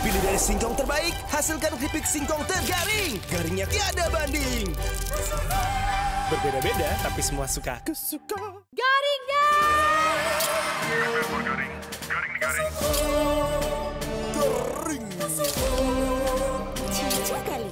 dipilih dari singkong terbaik, hasilkan keripik singkong tergaring. Garingnya tiada banding. Berbeda-beda, tapi semua suka. Aku suka. Garing guys! Garing. Garing. Cica kali.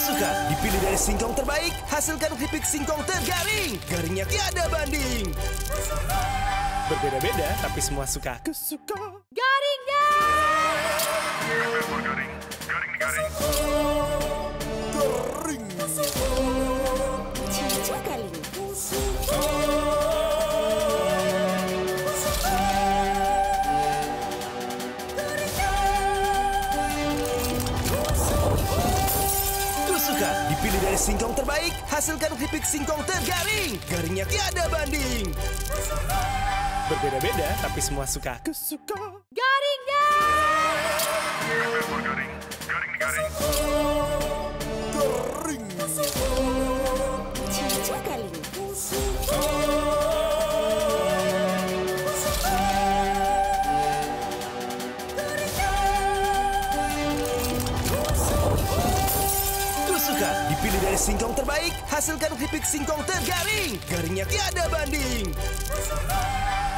Suka dipilih dari singkong terbaik, hasilkan keripik singkong tergaring. Garingnya tiada banding. Berbeda-beda, tapi semua suka. Aku suka. Garing guys! Garing. Cica kali. Suka dipilih dari singkong terbaik, hasilkan keripik singkong tergaring. Garingnya tiada banding. Berbeda-beda, tapi semua suka. Aku suka. Garing guys! Garing. Cica kali. Suka dipilih dari singkong terbaik, hasilkan keripik singkong tergaring. Garingnya tiada banding.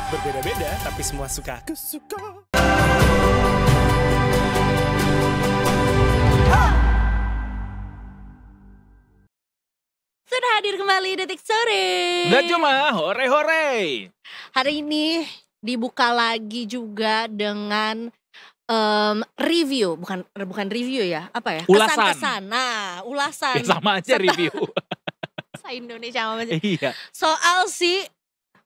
Berbeda-beda, tapi semua suka. Aku suka. Sudah hadir kembali Detik Sore. Nggak cuma hore-hore. Hari ini dibuka lagi juga dengan review, bukan review ya, apa ya? Ulasan. Kesan-kesan. Nah, ulasan. Ya sama aja review. Bahasa Indonesia apa sih? Iya. Soal si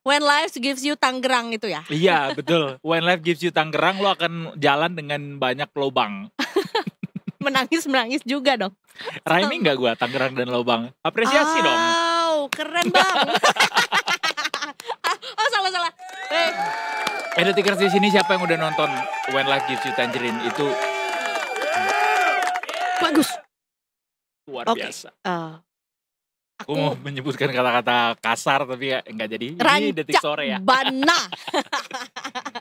When Life Gives You Tangerang itu ya. Iya betul. When life gives you Tangerang, lo akan jalan dengan banyak lobang. Menangis juga dong. Rhyming nggak gua Tangerang dan lobang? Apresiasi dong. Wow, keren bang. Oh salah. Detikers di sini siapa yang udah nonton When Life Gives You Tangerine itu Bagus. luar Oke. biasa. Aku Gue mau menyebutkan kata-kata kasar tapi ya nggak jadi. Ini Detik Sore ya. Bana.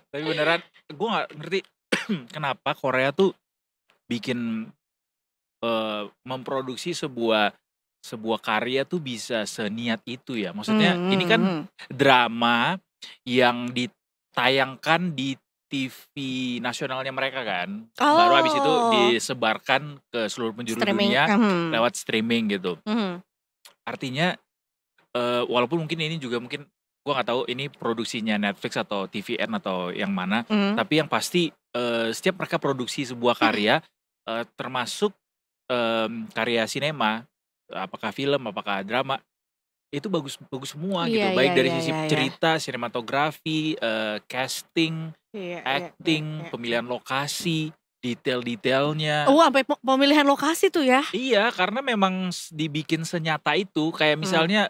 Tapi beneran gue nggak ngerti kenapa Korea tuh bikin memproduksi sebuah karya tuh bisa seniat itu ya. Maksudnya ini kan drama yang ditayangkan di TV nasionalnya mereka kan. Baru habis itu disebarkan ke seluruh penjuru dunia lewat streaming gitu. Artinya walaupun mungkin ini juga mungkin gue nggak tahu ini produksinya Netflix atau TVN atau yang mana, tapi yang pasti setiap mereka produksi sebuah karya termasuk karya sinema, apakah film, apakah drama, itu bagus semua gitu. Baik dari sisi cerita, sinematografi, casting, acting, pemilihan lokasi, detail-detailnya. Sampai pemilihan lokasi tuh ya. Iya, karena memang dibikin senyata itu. Kayak misalnya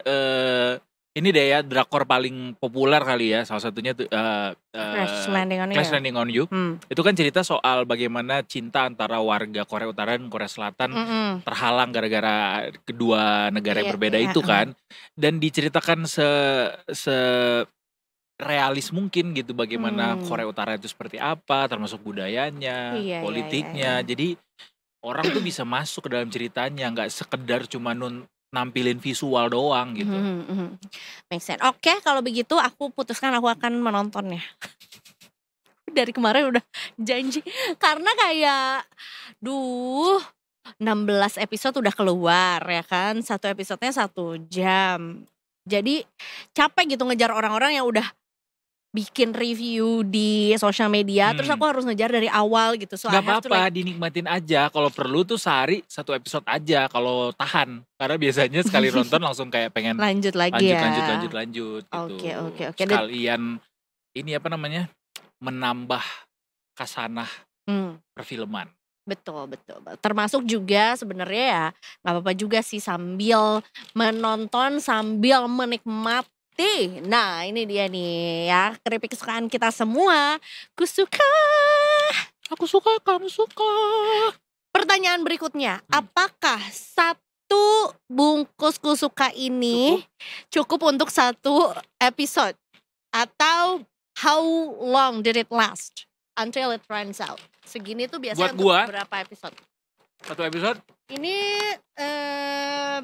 ini deh ya, drakor paling populer kali ya, salah satunya tuh Crash Landing on You. Itu kan cerita soal bagaimana cinta antara warga Korea Utara dan Korea Selatan terhalang gara-gara kedua negara yang berbeda itu kan. Dan diceritakan se realis mungkin gitu bagaimana Korea Utara itu seperti apa, termasuk budayanya, politiknya. Jadi orang tuh bisa masuk ke dalam ceritanya, nggak sekedar cuma nampilin visual doang gitu. Make sense. Oke, kalau begitu aku putuskan aku akan menontonnya. Dari kemarin udah janji. Karena kayak 16 episode udah keluar ya kan. Satu episodenya 1 jam. Jadi capek gitu ngejar orang-orang yang udah bikin review di sosial media, terus aku harus ngejar dari awal gitu. So Gak apa-apa, dinikmatin aja. Kalau perlu tuh sehari 1 episode aja kalau tahan. Karena biasanya sekali nonton langsung kayak pengen lanjut lagi lanjut gitu. Oke. Sekalian ini apa namanya, menambah kasanah perfilman. Betul. Termasuk juga sebenarnya ya nggak apa-apa juga sih sambil menonton, sambil menikmati. Nah ini dia nih ya, keripik kesukaan kita semua. Aku suka, kamu suka. Pertanyaan berikutnya, apakah 1 bungkus Kusuka ini cukup untuk 1 episode. Atau how long did it last until it runs out? Segini tuh biasanya Buat untuk gua, berapa episode? 1 episode Ini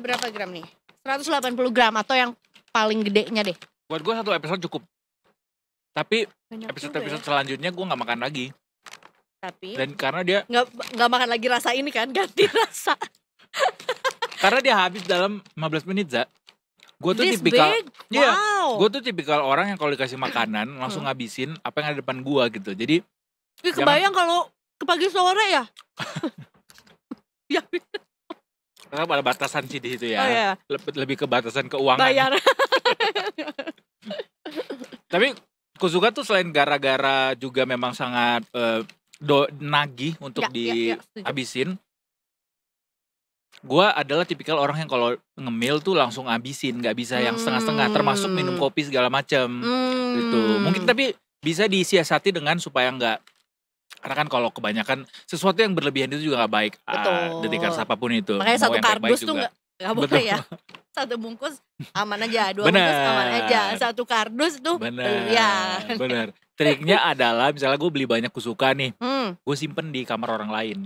berapa gram nih? 180 gram atau yang paling gedenya deh. buat gue 1 episode cukup. Tapi Banyak episode-episode juga ya. selanjutnya gue nggak makan lagi. Tapi Dan karena dia nggak makan lagi rasa ini kan, ganti rasa. habis dalam 15 menit, Za. Gue tuh This tipikal, big? iya, Wow. gue tuh tipikal orang yang kalau dikasih makanan langsung ngabisin apa yang ada depan gue gitu. Jadi Ih, kebayang kalau ke pagi sore ya. Ya, karena ada batasan sih di situ ya. oh ya, Lebih ke batasan keuangan. bayar. Tapi Kusuka tuh selain gara-gara juga memang sangat nagih untuk Ya, setuju. dihabisin. Gua adalah tipikal orang yang kalau ngemil tuh langsung habisin, nggak bisa yang setengah-setengah, termasuk minum kopi segala macam gitu. Mungkin tapi bisa disiasati dengan supaya nggak, karena kan kalau kebanyakan sesuatu yang berlebihan itu juga nggak baik. Betul. Detikers apapun itu. Makanya Mau 1 yang baik-baik kardus tuh juga. nggak boleh ya. 1 bungkus aman aja, 2 bungkus aman aja. 1 kardus tuh Bener, bener. Triknya adalah misalnya gue beli banyak Kusuka nih, gue simpen di kamar orang lain.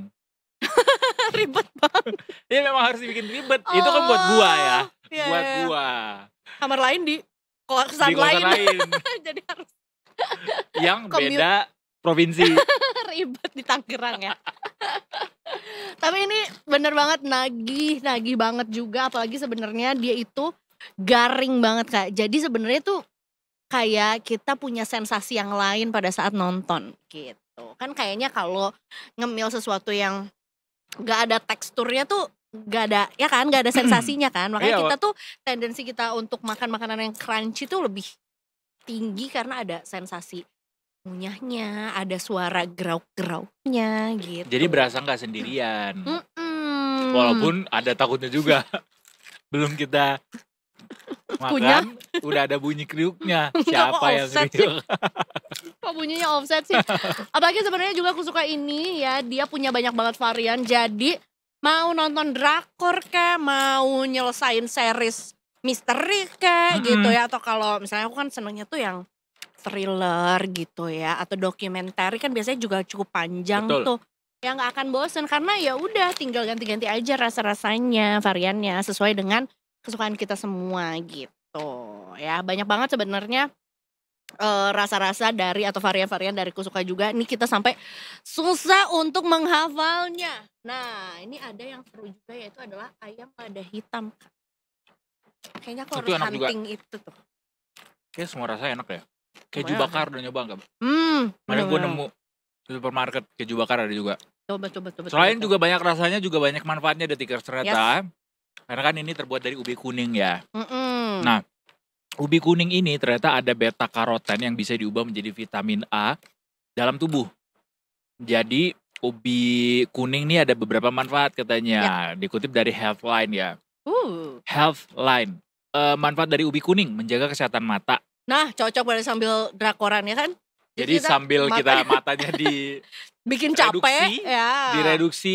Ribet banget. Ya memang harus dibikin ribet. Itu kan buat gua ya. Iya, Buat iya. gua. Kamar lain di kosan Di kosan lain. lain. Jadi harus Yang Commute. beda provinsi. ribet di Tangerang ya. Tapi ini bener banget nagih banget juga, apalagi sebenarnya dia itu garing banget Kak. Jadi sebenarnya tuh kayak kita punya sensasi yang lain pada saat nonton gitu. Kan kayaknya kalau ngemil sesuatu yang gak ada teksturnya tuh gak ada, ya kan, gak ada sensasinya kan. Makanya Iya, kita tuh tendensi kita untuk makan makanan yang crunchy tuh lebih tinggi karena ada sensasi ngunyahnya, ada suara grauk-grauknya gitu. Jadi berasa nggak sendirian. Mm-mm. Walaupun ada takutnya juga. Belum kita Kunyah. makan, udah ada bunyi kriuknya. Kok Siapa yang offset sih? kriuk? Kok bunyinya offset sih? Apalagi sebenarnya juga aku suka ini ya, dia punya banyak banget varian. Jadi mau nonton drakor kayak, mau nyelesain series misteri kayak gitu ya, atau kalau misalnya aku kan senengnya tuh yang thriller gitu ya, atau dokumenter kan biasanya juga cukup panjang. Betul. Tuh. Ya nggak akan bosen karena ya udah tinggal ganti-ganti aja rasa-rasanya, variannya sesuai dengan kesukaan kita semua gitu. Ya banyak banget sebenarnya rasa-rasa dari atau varian-varian dari Kusuka juga. Ini kita sampai susah untuk menghafalnya. Nah, ini ada yang seru juga yaitu adalah ayam lada hitam. Kayaknya aku Itu harus enak juga. hunting itu tuh. Kayak semua rasanya enak ya. Keju Lumayan. bakar udah nyoba nggak? Mana Mana gue nemu di supermarket keju bakar ada juga. Coba. Selain juga banyak rasanya, juga banyak manfaatnya Detikers ternyata. Karena kan ini terbuat dari ubi kuning ya. Nah, ubi kuning ini ternyata ada beta karoten yang bisa diubah menjadi vitamin A dalam tubuh. Jadi ubi kuning ini ada beberapa manfaat katanya. Dikutip dari Healthline ya. Healthline. Manfaat dari ubi kuning menjaga kesehatan mata. Nah, cocok pada sambil drakoran ya kan? Jadi sambil kita matanya bikin capek reduksi, ya. direduksi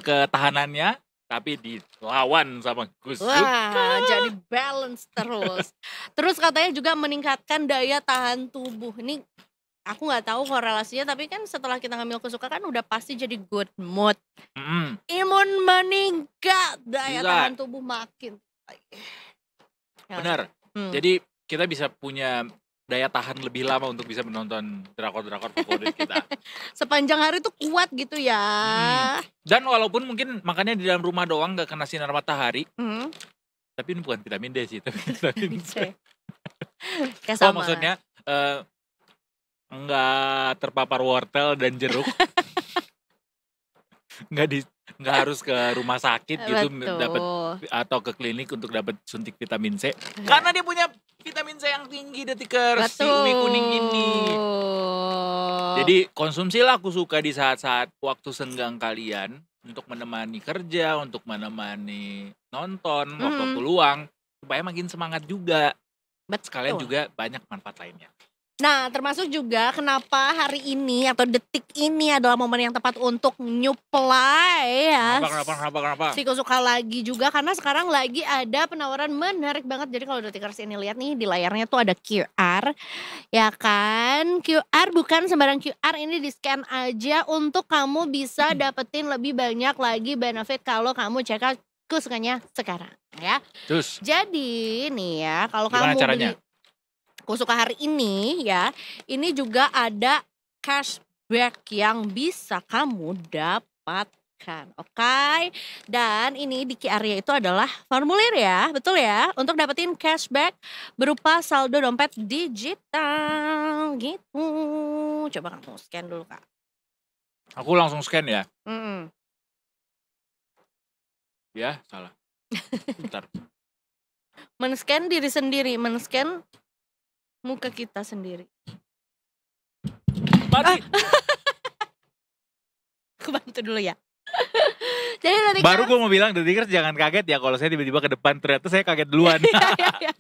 ketahanannya, tapi dilawan sama Kusuka. Wah, jadi balance terus. Terus katanya juga meningkatkan daya tahan tubuh. Ini aku nggak tahu korelasinya, tapi kan setelah kita ngambil Kusuka kan udah pasti jadi good mood. Imun meningkat, daya Bisa. tahan tubuh makin. Ya. Benar. Jadi kita bisa punya daya tahan lebih lama untuk bisa menonton drakor-drakor favorit kita. Sepanjang hari tuh kuat gitu ya. Dan walaupun mungkin makannya di dalam rumah doang gak kena sinar matahari, tapi ini bukan vitamin D sih, tapi vitamin C. Kayak Oh sama. maksudnya nggak terpapar wortel dan jeruk. nggak harus ke rumah sakit gitu dapat atau ke klinik untuk dapat suntik vitamin C. Karena dia punya vitamin C yang tinggi Detikers, si ubi kuning ini. Jadi konsumsilah Kusuka di saat-saat waktu senggang kalian untuk menemani kerja, untuk menemani nonton, waktu luang supaya makin semangat juga. Sekalian juga banyak manfaat lainnya. Nah, termasuk juga kenapa hari ini atau detik ini adalah momen yang tepat untuk nyuplai ya. Kenapa? Si Kusuka lagi juga karena sekarang lagi ada penawaran menarik banget. Jadi kalau Detikers ini lihat nih di layarnya tuh ada QR, ya kan? QR bukan sembarang QR, ini di scan aja untuk kamu bisa dapetin lebih banyak lagi benefit kalau kamu check out Kusukanya sekarang ya. Terus Jadi nih ya, kalau gimana kamu caranya? beli Kusuka hari ini ya, ini juga ada cashback yang bisa kamu dapatkan, oke? Dan ini di QR-nya itu adalah formulir ya, betul ya? Untuk dapetin cashback berupa saldo dompet digital gitu. Coba kamu scan dulu Kak. Aku langsung scan ya. Mm-mm. Ya, salah. Bentar. Men-scan diri sendiri, men-scan muka kita sendiri. Mati. Aku bantu dulu ya. Jadi nanti Baru gue mau bilang Detikers jangan kaget ya kalau saya tiba-tiba ke depan, ternyata saya kaget duluan. Iya.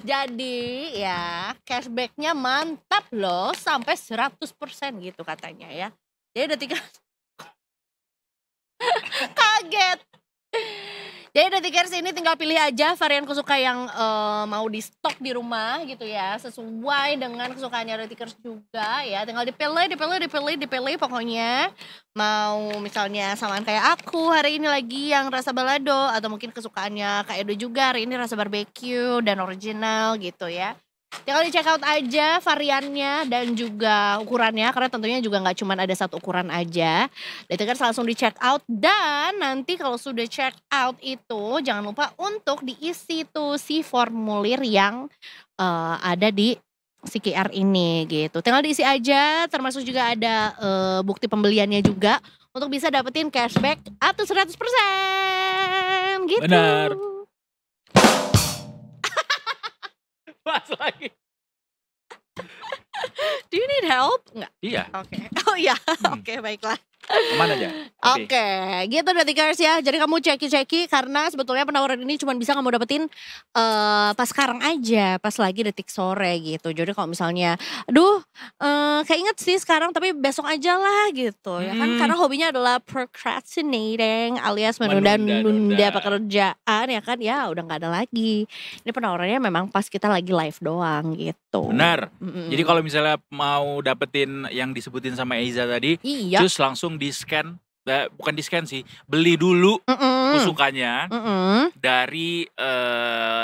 Jadi ya cashbacknya mantap loh sampai 100% gitu katanya ya. Jadi Detikers kaget. Jadi Detikers ini tinggal pilih aja varian Kusuka yang mau di stok di rumah gitu ya, sesuai dengan kesukaannya Detikers juga ya. Tinggal dipilih pokoknya. Mau misalnya samaan kayak aku hari ini lagi yang rasa balado, atau mungkin kesukaannya Kak Edo juga hari ini rasa barbecue dan original gitu ya. Tinggal di check out aja variannya dan juga ukurannya, karena tentunya juga nggak cuma ada satu ukuran aja. Detikers langsung di check out, dan nanti kalau sudah check out itu jangan lupa untuk diisi tuh si formulir yang ada di si QR ini gitu. Tinggal diisi aja, termasuk juga ada bukti pembeliannya juga untuk bisa dapetin cashback up to 100% gitu. Benar. Pas lagi. Do you need help? Enggak. Iya. Oke. Oh iya. Oke, baiklah. Kemana aja? Oke, gitu Detikers ya. Jadi kamu ceki-ceki karena sebetulnya penawaran ini cuma bisa kamu dapetin pas sekarang aja, pas lagi detik sore gitu. Jadi kalau misalnya, aduh, keinget sih sekarang tapi besok aja lah gitu ya kan. Karena hobinya adalah procrastinating alias menunda pekerjaan ya kan. Ya udah nggak ada lagi. Ini penawarannya memang pas kita lagi live doang gitu. Benar. Jadi kalau misalnya mau dapetin yang disebutin sama Eiza tadi, iya. terus langsung di scan, bukan di scan sih, beli dulu Kusukanya dari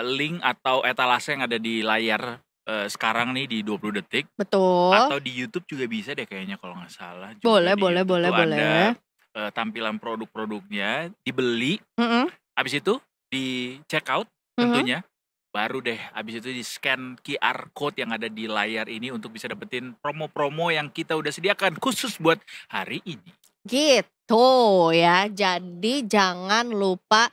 link atau etalase yang ada di layar sekarang nih di 20 detik. Betul. Atau di YouTube juga bisa deh kayaknya kalau nggak salah. Boleh. Ada tampilan produk-produknya, dibeli, habis itu di check out tentunya. Baru deh abis itu di scan QR code yang ada di layar ini untuk bisa dapetin promo-promo yang kita udah sediakan khusus buat hari ini. Gitu ya, jadi jangan lupa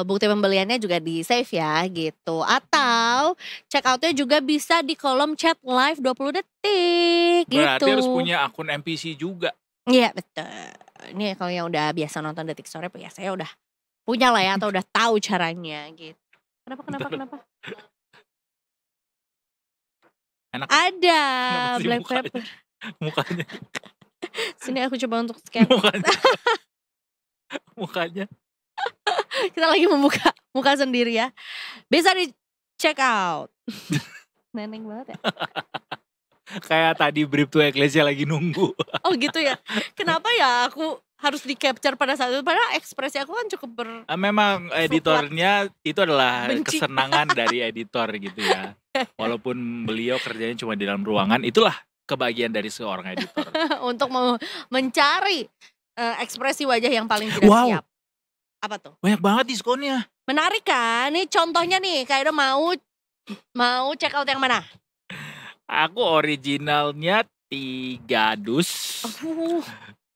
bukti pembeliannya juga di save ya gitu. Atau check outnya juga bisa di kolom chat live 20 detik gitu. Berarti harus punya akun NPC juga. Iya betul. Ini kalau yang udah biasa nonton Detik Sore ya saya udah punya lah ya, atau udah tahu caranya gitu. Kenapa? Enak. Ada Kenapa sih black mukanya? pepper. Mukanya. Sini aku coba untuk scan. Mukanya. Kita lagi membuka muka sendiri ya. Bisa di check out. Neneng banget ya. Kayak tadi brief to Ecclesia lagi nunggu. Oh gitu ya. Kenapa ya aku harus di capture pada saat itu, padahal ekspresi aku kan cukup Memang editornya itu adalah benci. kesenangan dari editor gitu ya. Walaupun beliau kerjanya cuma di dalam ruangan, itulah kebahagiaan dari seorang editor. untuk mencari ekspresi wajah yang paling tidak siap. Apa tuh? Banyak banget diskonnya. Menarik kan? Nih contohnya nih, Kak Edo mau check out yang mana? Aku originalnya 3 dus.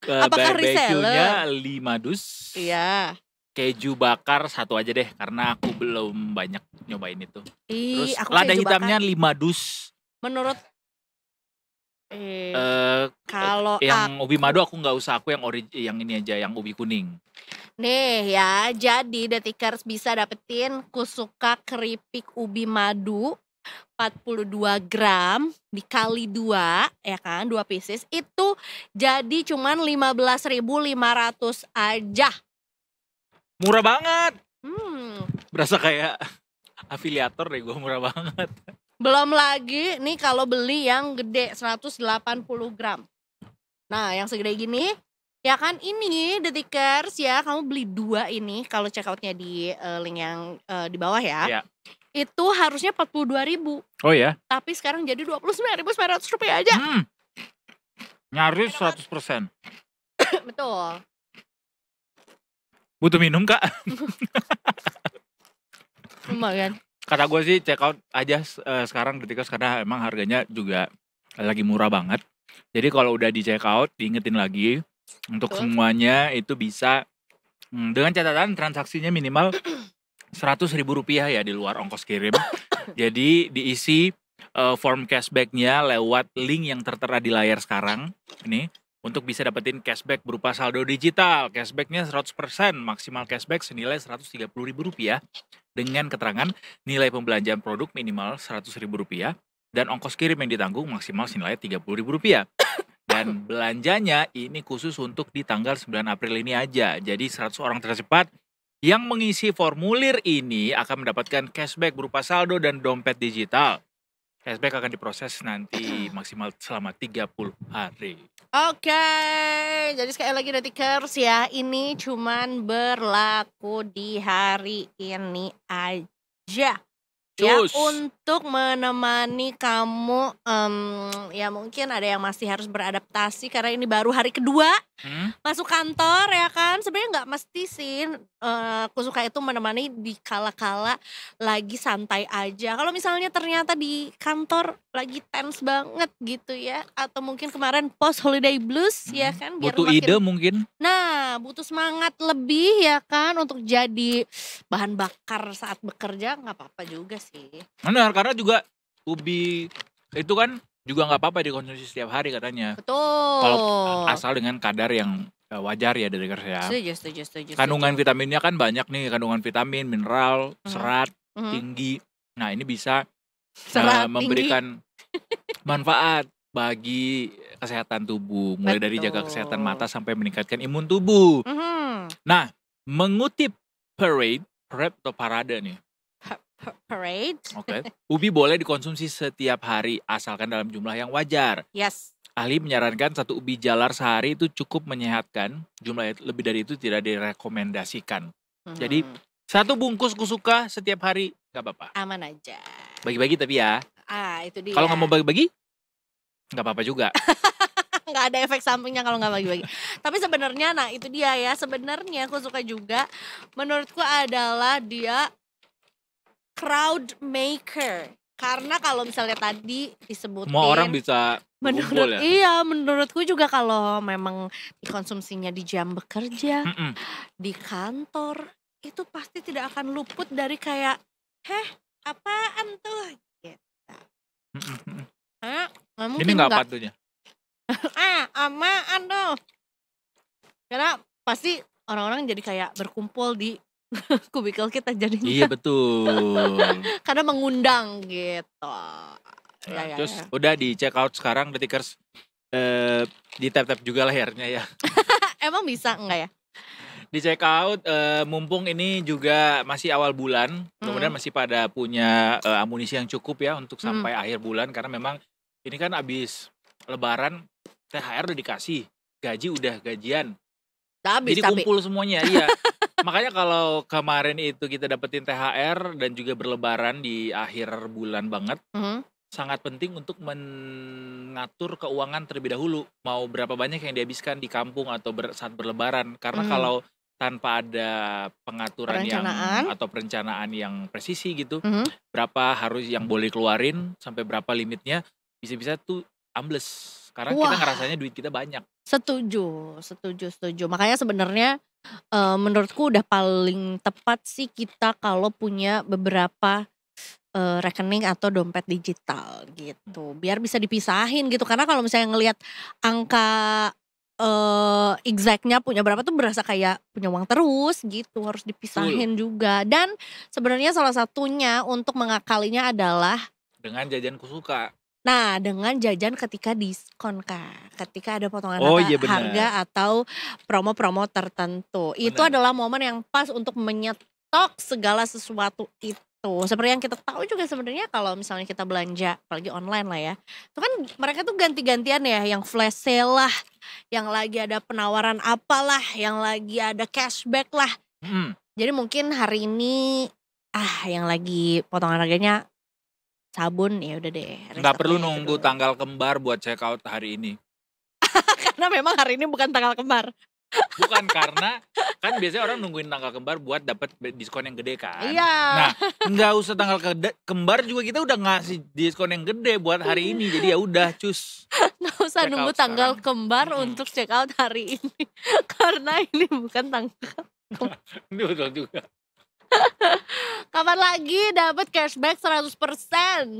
Apakah Barbecue-nya 5 dus. Iya. Keju bakar 1 aja deh, karena aku belum banyak nyobain itu. Terus Aku lada keju hitamnya bakar. 5 dus. Menurut kalau yang ubi madu aku nggak usah, aku yang ini aja, yang ubi kuning. Nih ya, jadi Detikers bisa dapetin Kusuka keripik ubi madu 42 gram dikali 2 ya kan, 2 pieces itu jadi cuman 15.500 aja. Murah banget. Hmm. Berasa kayak afiliator deh gue, murah banget. Belum lagi nih kalau beli yang gede 180 gram. Nah yang segede gini ya kan, ini Detikers ya, kamu beli 2 ini kalau check outnya di link yang di bawah ya. Iya. Itu harusnya 42.000. Oh ya? Tapi sekarang jadi 29.900 rupiah aja. Nyaris 100%. Betul. Butuh minum Kak? Lumayan. Kata gue sih check out aja sekarang Detikers, karena emang harganya juga lagi murah banget. Jadi kalau udah di check out, diingetin lagi untuk Betul. semuanya itu bisa dengan catatan transaksinya minimal 100.000 rupiah ya di luar ongkos kirim. Jadi diisi form cashbacknya lewat link yang tertera di layar sekarang ini untuk bisa dapetin cashback berupa saldo digital. Cashbacknya 100%, maksimal cashback senilai 130.000 rupiah dengan keterangan nilai pembelanjaan produk minimal 100.000 rupiah dan ongkos kirim yang ditanggung maksimal senilai 30.000 rupiah. Dan belanjanya ini khusus untuk di tanggal 9 April ini aja. Jadi 100 orang tercepat yang mengisi formulir ini akan mendapatkan cashback berupa saldo dan dompet digital. Cashback akan diproses nanti maksimal selama 30 hari. Oke, jadi sekali lagi Detikers ya, ini cuman berlaku di hari ini aja. Ya, Cus. untuk menemani kamu, ya mungkin ada yang masih harus beradaptasi karena ini baru hari kedua masuk kantor ya kan. Sebenarnya nggak mesti sih Kusuka itu menemani di kala-kala lagi santai aja. Kalau misalnya ternyata di kantor lagi tense banget gitu ya, atau mungkin kemarin post holiday blues ya kan, biar Butuh makin ide mungkin. Nah, butuh semangat lebih ya kan untuk jadi bahan bakar saat bekerja, nggak apa-apa juga sih. Benar, karena juga ubi itu kan juga nggak apa-apa dikonsumsi setiap hari katanya. Betul. Kalau asal dengan kadar yang wajar ya Detikers ya. Setuju. Kandungan vitaminnya kan banyak nih, kandungan vitamin, mineral, serat tinggi. Nah ini bisa Serat memberikan manfaat bagi kesehatan tubuh, mulai dari jaga Betul. kesehatan mata sampai meningkatkan imun tubuh. Nah, mengutip Parade atau parade nih. Parade. Oke. Ubi boleh dikonsumsi setiap hari asalkan dalam jumlah yang wajar. Yes. Ahli menyarankan 1 ubi jalar sehari itu cukup menyehatkan. Jumlah lebih dari itu tidak direkomendasikan. Jadi 1 bungkus Kusuka setiap hari nggak apa-apa. Aman aja. Bagi-bagi tapi ya. Itu dia. Kalau nggak mau bagi-bagi, nggak apa-apa juga. Nggak ada efek sampingnya kalau nggak bagi-bagi. Tapi sebenarnya, nah itu dia ya. Sebenarnya Kusuka juga, menurutku adalah dia crowd maker. Karena kalau misalnya tadi disebutin, Semua orang bisa berkumpul ya. Iya, menurutku juga kalau memang dikonsumsinya di jam bekerja, di kantor, itu pasti tidak akan luput dari kayak, apaan tuh? Gitu. Ini nggak patunya. Apaan tuh? Karena pasti orang-orang jadi kayak berkumpul di kubikel kita jadinya. Iya betul. Karena mengundang gitu. Ya. Terus udah di check out sekarang Detikers, di tap-tap juga layarnya ya. Emang bisa enggak ya? Di check out, mumpung ini juga masih awal bulan, kemudian masih pada punya amunisi yang cukup ya untuk sampai akhir bulan, karena memang ini kan abis Lebaran, THR udah dikasih, gaji udah gajian, Habis, jadi kumpul semuanya. Iya. Makanya kalau kemarin itu kita dapetin THR dan juga berlebaran di akhir bulan banget, sangat penting untuk mengatur keuangan terlebih dahulu. Mau berapa banyak yang dihabiskan di kampung atau saat berlebaran. Karena kalau tanpa ada pengaturan atau perencanaan yang presisi gitu, berapa harus yang boleh keluarin, sampai berapa limitnya, bisa-bisa tuh ambles. Karena kita ngerasanya duit kita banyak. Setuju. Makanya sebenarnya menurutku udah paling tepat sih kita kalau punya beberapa rekening atau dompet digital gitu, biar bisa dipisahin gitu. Karena kalau misalnya ngelihat angka exactnya punya berapa tuh berasa kayak punya uang terus gitu, harus dipisahin juga. Dan sebenarnya salah satunya untuk mengakalinya adalah Dengan jajan Kusuka. Nah, dengan jajan ketika diskon Kak, ketika ada potongan Oh, iya benar. harga atau promo-promo tertentu. Itu Benar. adalah momen yang pas untuk menyetok segala sesuatu itu. Seperti yang kita tahu juga sebenarnya kalau misalnya kita belanja, apalagi online lah ya. Itu kan mereka tuh ganti-gantian ya, yang flash sale lah, yang lagi ada penawaran apalah, yang lagi ada cashback lah. Mm. Jadi mungkin hari ini yang lagi potongan harganya sabun, ya udah deh. Nggak perlu restock aja nunggu dulu. tanggal kembar buat check out hari ini. Karena memang hari ini bukan tanggal kembar. Bukan karena kan biasanya orang nungguin tanggal kembar buat dapat diskon yang gede kan. Iya. Nah, nggak usah tanggal kembar juga kita udah ngasih diskon yang gede buat hari ini. Jadi ya udah cus. Nggak usah Check nunggu out tanggal sekarang. kembar untuk check out hari ini. Karena ini bukan tanggal. Ini betul juga. Kapan lagi dapat cashback 100%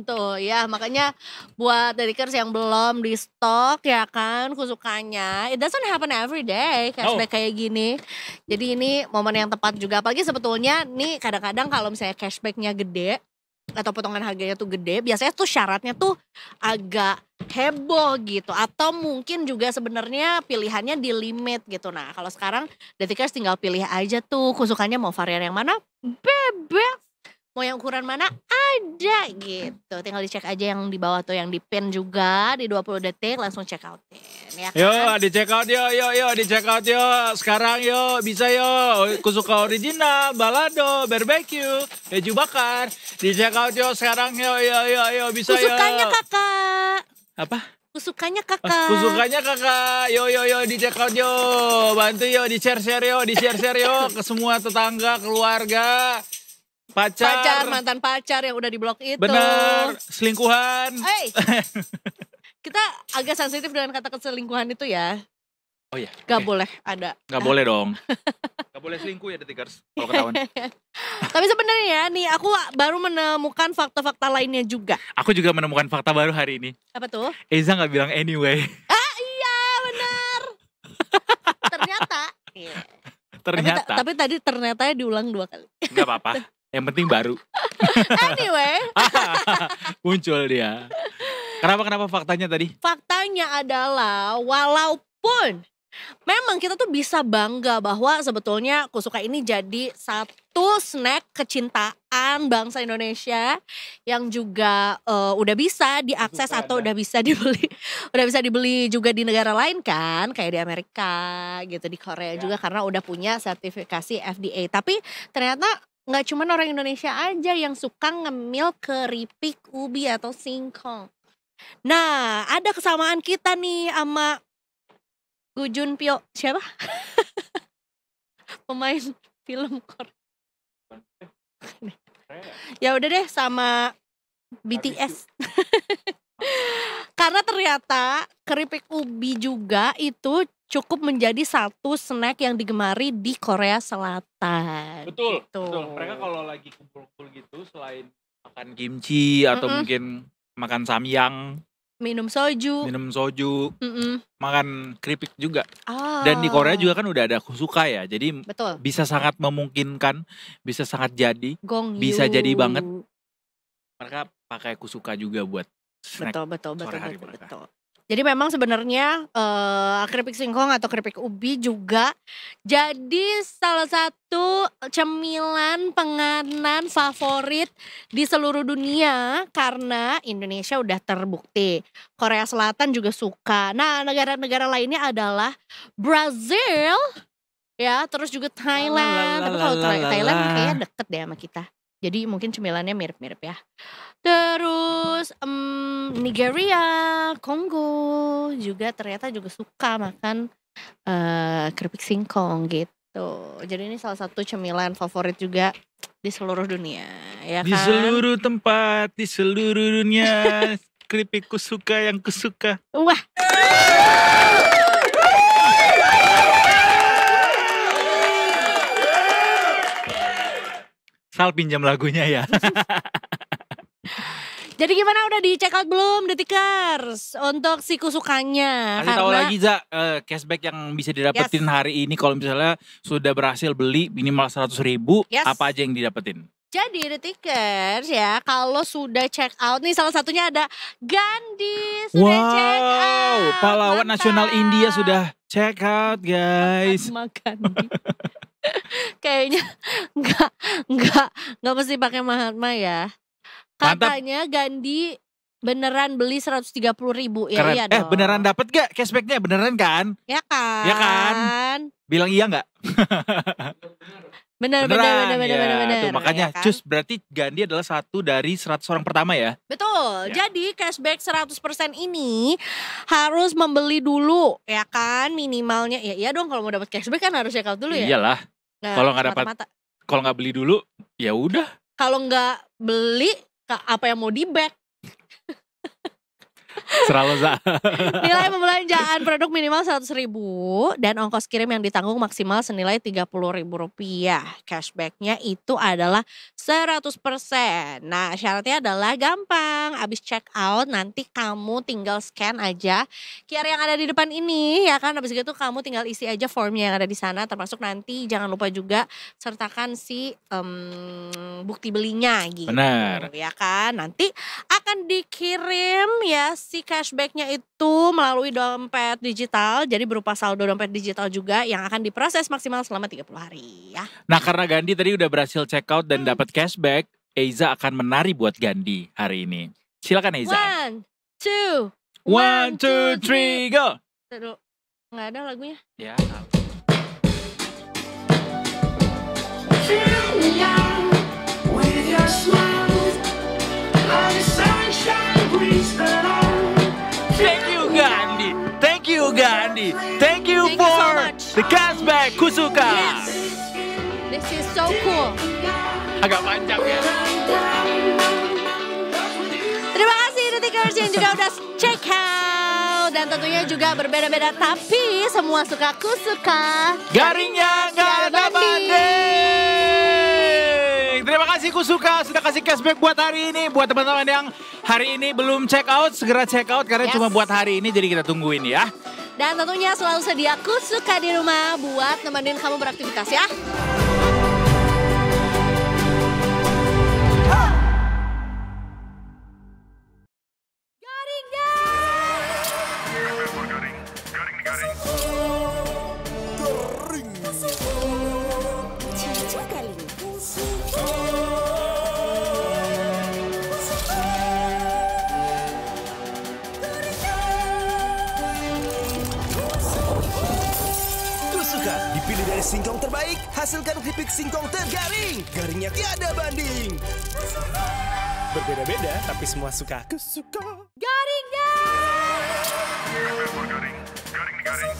tuh ya. Makanya buat Dedikers yang belum di stok ya kan Kusukanya, it doesn't happen every day cashback kayak gini. Jadi ini momen yang tepat juga. Apalagi sebetulnya nih kadang-kadang kalau misalnya cashbacknya gede atau potongan harganya tuh gede, biasanya tuh syaratnya tuh agak heboh gitu, atau mungkin juga sebenarnya pilihannya di limit gitu. Nah kalau sekarang Detikers tinggal pilih aja tuh Kusukannya mau varian yang mana, bebas. Mau yang ukuran mana ada gitu. Tinggal dicek aja yang di bawah tuh, yang di pin juga di 20 detik langsung check outin ya kan. Yo, di check out yo, di check out yo. Sekarang yo, bisa yo. Kusuka original, balado, barbecue, keju bakar. Di check out yo sekarang yo, bisa yo. Kusukanya kakak. Apa? Kusukanya kakak. Kusukanya kakak. Yo, di check out yo. Bantu yo, di share yo, ke semua tetangga, keluarga. Pacar, mantan pacar yang udah diblok itu. bener, selingkuhan. Hey, kita agak sensitif dengan kata keselingkuhan itu ya. Oh iya, Gak oke. boleh ada. Nggak boleh dong. Nggak boleh selingkuh ya Detikers kalau ketahuan. Tapi sebenarnya nih aku baru menemukan fakta-fakta lainnya juga. Aku juga menemukan fakta baru hari ini. Apa tuh? Eza nggak bilang anyway. Iya benar. Ternyata. Iya. Ternyata Tapi tadi ternyata diulang 2 kali. nggak apa-apa. Yang penting baru. Anyway, Muncul dia. Kenapa faktanya tadi? faktanya adalah walaupun memang kita tuh bisa bangga bahwa sebetulnya Kusuka ini jadi satu snack kecintaan bangsa Indonesia yang juga udah bisa diakses Kusuka atau Anda. udah bisa dibeli juga di negara lain kan, kayak di Amerika gitu, di Korea juga karena udah punya sertifikasi FDA. Tapi ternyata nggak cuma orang Indonesia aja yang suka ngemil keripik ubi atau singkong. Nah, ada kesamaan kita nih sama Gu Junpyo, siapa? Pemain film Korea. Ya udah deh sama BTS. Karena ternyata keripik ubi juga itu cukup menjadi satu snack yang digemari di Korea Selatan. Betul. Gitu. Mereka kalau lagi kumpul-kumpul gitu selain makan kimchi atau mungkin makan samyang, Minum soju. minum soju, Mm-mm. makan keripik juga. Ah, Dan di Korea juga kan udah ada Kusuka ya. Jadi betul. bisa sangat memungkinkan, bisa sangat jadi Gongyu. bisa jadi banget. mereka pakai Kusuka juga buat snack. Betul. sore hari mereka. Jadi memang sebenarnya keripik singkong atau keripik ubi juga jadi salah satu cemilan penganan favorit di seluruh dunia karena Indonesia udah terbukti. Korea Selatan juga suka. Nah, negara-negara lainnya adalah Brazil, ya, terus juga Thailand. Tapi kalau Thailand kayaknya deket deh sama kita. Jadi mungkin cemilannya mirip-mirip ya. Terus Nigeria, Kongo juga ternyata juga suka makan keripik singkong gitu. Jadi ini salah satu cemilan favorit juga di seluruh dunia, ya kan? Di seluruh tempat, di seluruh dunia, keripik Kusuka yang kusuka. Wah. Sal pinjam lagunya ya. Jadi gimana, udah di check out belum Detikers untuk si Kusukanya? Kasih tahu lagi Za, cashback yang bisa didapetin hari ini kalau misalnya sudah berhasil beli minimal 100.000, Yes. apa aja yang didapetin? Jadi Detikers ya, kalau sudah check out nih, salah satunya ada Gandhi sudah check out. Pahlawan Mantap. nasional India sudah check out, guys. Mahatma Gandhi. Kayaknya nggak mesti pakai Mahatma ya. Mantap. Katanya Gandhi beneran beli 130.000 ya. Keren. Iya dong. Beneran dapat gak cashbacknya? Beneran kan? Ya kan? Ya kan? Bilang iya nggak? Bener. Tuh, makanya ya kan? cus berarti Gandhi adalah satu dari 100 orang pertama ya. Betul. Ya. Jadi cashback 100% ini harus membeli dulu ya kan, minimalnya. Ya iya dong, kalau mau dapat cashback kan harus check out dulu ya. Iyalah. Kalau nggak dapat, semata-mata. kalau nggak beli dulu, ya udah. Kalau nggak beli, apa yang mau di back? Selalu Nilai pembelanjaan produk minimal 100.000 dan ongkos kirim yang ditanggung maksimal senilai Rp30.000. Cashbacknya itu adalah 100%. Nah, syaratnya adalah gampang. Abis check out nanti kamu tinggal scan aja QR yang ada di depan ini ya kan. Abis itu kamu tinggal isi aja formnya yang ada di sana, termasuk nanti jangan lupa juga sertakan si bukti belinya gitu. Benar. Ya kan. Nanti akan dikirim ya si cashbacknya itu melalui dompet digital, jadi berupa saldo dompet digital juga yang akan diproses maksimal selama 30 hari ya. Nah, karena Gandhi tadi udah berhasil check out dan dapat cashback, Eiza akan menari buat Gandhi hari ini. Silakan Eiza. 1, 2, 1, 2, 3, go. Aduh, nggak ada lagunya. Ya. Thank you Gandhi. Thank you Gandhi. Thank you Thank you so for much. the cashback. Kusuka. Yes, this is so cool. Agak panjang ya. Terima kasih Detikers yang juga udah check out. Dan tentunya juga berbeda-beda, tapi semua suka kusuka. Garingnya nggak ada banding. Terima kasih Kusuka sudah kasih cashback buat hari ini. Buat teman-teman yang hari ini belum check out, segera check out karena Yes. cuma buat hari ini, jadi kita tungguin ya. Dan tentunya selalu sedia kusuka di rumah buat nemenin kamu beraktivitas ya. Garing nih garing. Kusuka dipilih dari singkong terbaik, hasilkan keripik singkong tergaring. Garingnya tiada banding. Berbeda-beda tapi semua suka kusuka. Garingnya. Garing nih garing.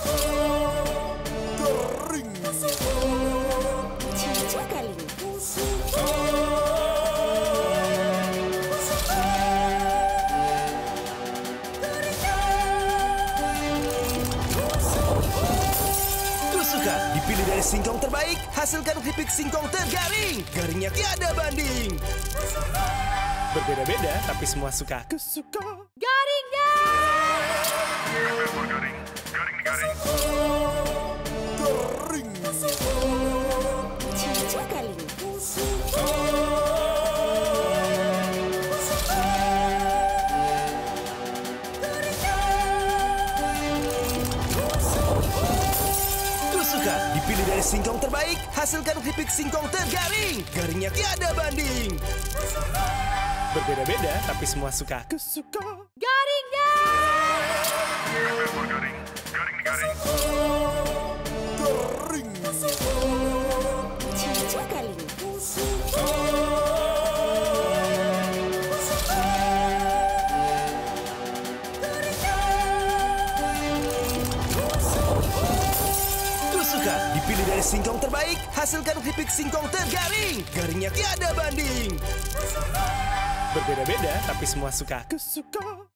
Kusuka dipilih dari singkong terbaik, hasilkan keripik singkong tergaring. Garingnya tiada banding. Berbeda-beda tapi semua suka kusuka. Garingnya. Garing nih garing. Kusuka dipilih dari singkong terbaik, hasilkan keripik singkong tergaring. Garingnya tiada banding. Berbeda-beda tapi semua suka kusuka. Garingnya. Garing nih garing. Kusuka dipilih dari singkong terbaik, hasilkan keripik singkong tergaring. Garingnya tiada banding. Berbeda-beda tapi semua suka kusuka.